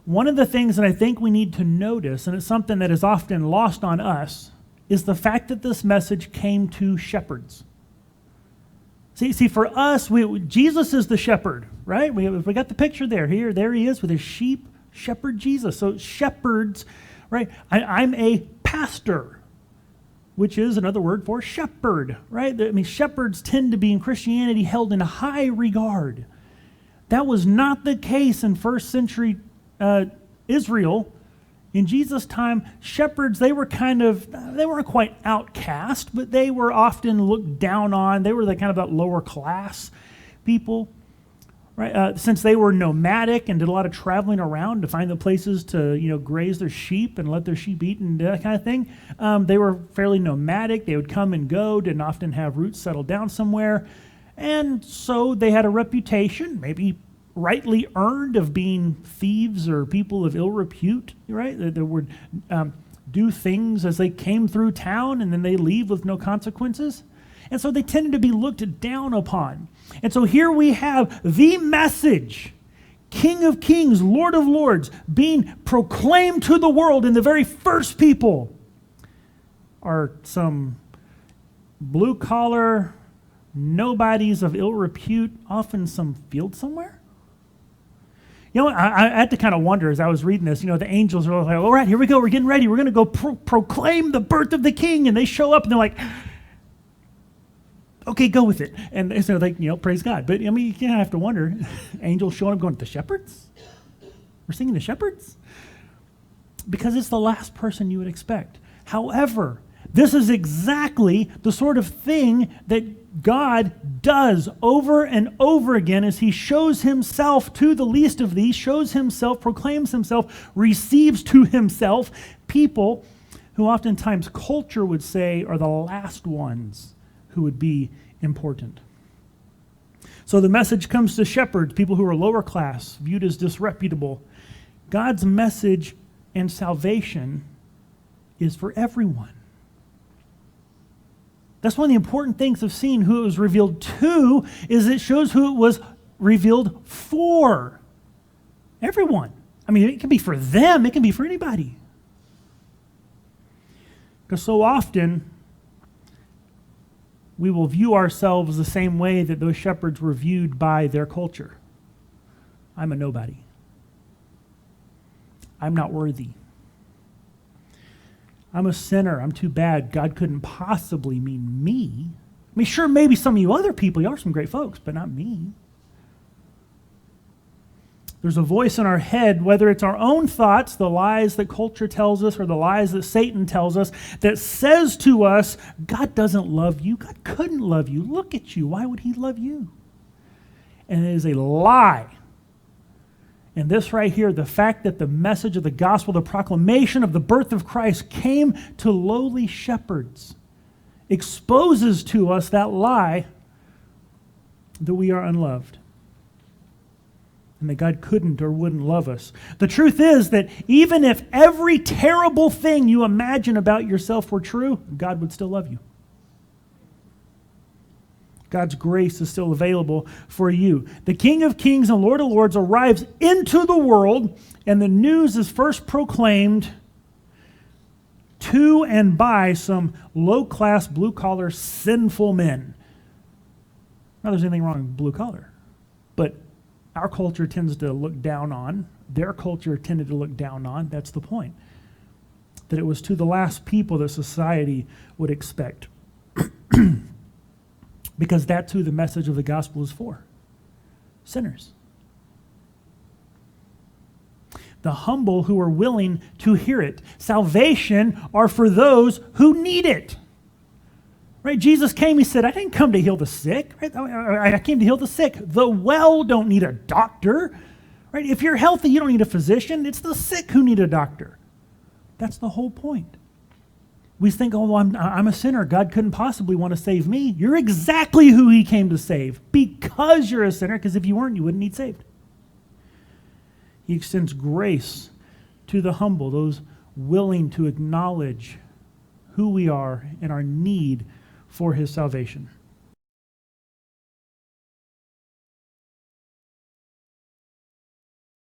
one of the things that I think we need to notice, and it's something that is often lost on us, is the fact that this message came to shepherds. See, for us, Jesus is the shepherd, right? We got the picture there. There he is with his sheep, shepherd Jesus. So shepherds, right? I'm a pastor, which is another word for shepherd, right? I mean, shepherds tend to be in Christianity held in high regard. That was not the case in first century Israel. In Jesus' time, shepherds, they weren't quite outcast, but they were often looked down on. They were the kind of that lower class people, right? Since they were nomadic and did a lot of traveling around to find the places to, graze their sheep and let their sheep eat and that kind of thing, they were fairly nomadic. They would come and go, didn't often have roots settled down somewhere. And so they had a reputation, maybe rightly earned, of being thieves or people of ill repute, right? They would do things as they came through town and then they leave with no consequences. And so they tended to be looked down upon. And so here we have the message, King of Kings, Lord of Lords, being proclaimed to the world, and the very first people are some blue-collar nobodies of ill repute, often some field somewhere. I had to kind of wonder as I was reading this, the angels are like, all right, here we go, we're getting ready, we're going to go proclaim the birth of the king, and they show up and they're like, okay, go with it. And so praise God. But you kind of have to wonder, angels showing up going, the shepherds? We're singing the shepherds? Because it's the last person you would expect. However, this is exactly the sort of thing that God does over and over again as he shows himself to the least of these, shows himself, proclaims himself, receives to himself people who oftentimes culture would say are the last ones who would be important. So the message comes to shepherds, people who are lower class, viewed as disreputable. God's message and salvation is for everyone. That's one of the important things of seeing who it was revealed to, is it shows who it was revealed for. Everyone. I mean, it can be for them, it can be for anybody. Because so often, we will view ourselves the same way that those shepherds were viewed by their culture. I'm a nobody. I'm not worthy. I'm a sinner. I'm too bad. God couldn't possibly mean me. I mean, sure, maybe some of you other people, you are some great folks, but not me. There's a voice in our head, whether it's our own thoughts, the lies that culture tells us, or the lies that Satan tells us, that says to us, God doesn't love you. God couldn't love you. Look at you. Why would he love you? And it is a lie. And this right here, the fact that the message of the gospel, the proclamation of the birth of Christ came to lowly shepherds, exposes to us that lie that we are unloved and that God couldn't or wouldn't love us. The truth is that even if every terrible thing you imagine about yourself were true, God would still love you. God's grace is still available for you. The King of Kings and Lord of Lords arrives into the world, and the news is first proclaimed to and by some low-class, blue-collar, sinful men. Now, there's anything wrong with blue-collar, but our culture tends to look down on. Their culture tended to look down on. That's the point. That it was to the last people that society would expect. Because that's who the message of the gospel is for. Sinners. The humble who are willing to hear it. Salvation are for those who need it. Right? Jesus came, he said, I didn't come to heal the sick. Right? I came to heal the sick. The well don't need a doctor. Right? If you're healthy, you don't need a physician. It's the sick who need a doctor. That's the whole point. We think, oh, well, I'm a sinner. God couldn't possibly want to save me. You're exactly who he came to save, because you're a sinner, because if you weren't, you wouldn't need saved. He extends grace to the humble, those willing to acknowledge who we are and our need for his salvation.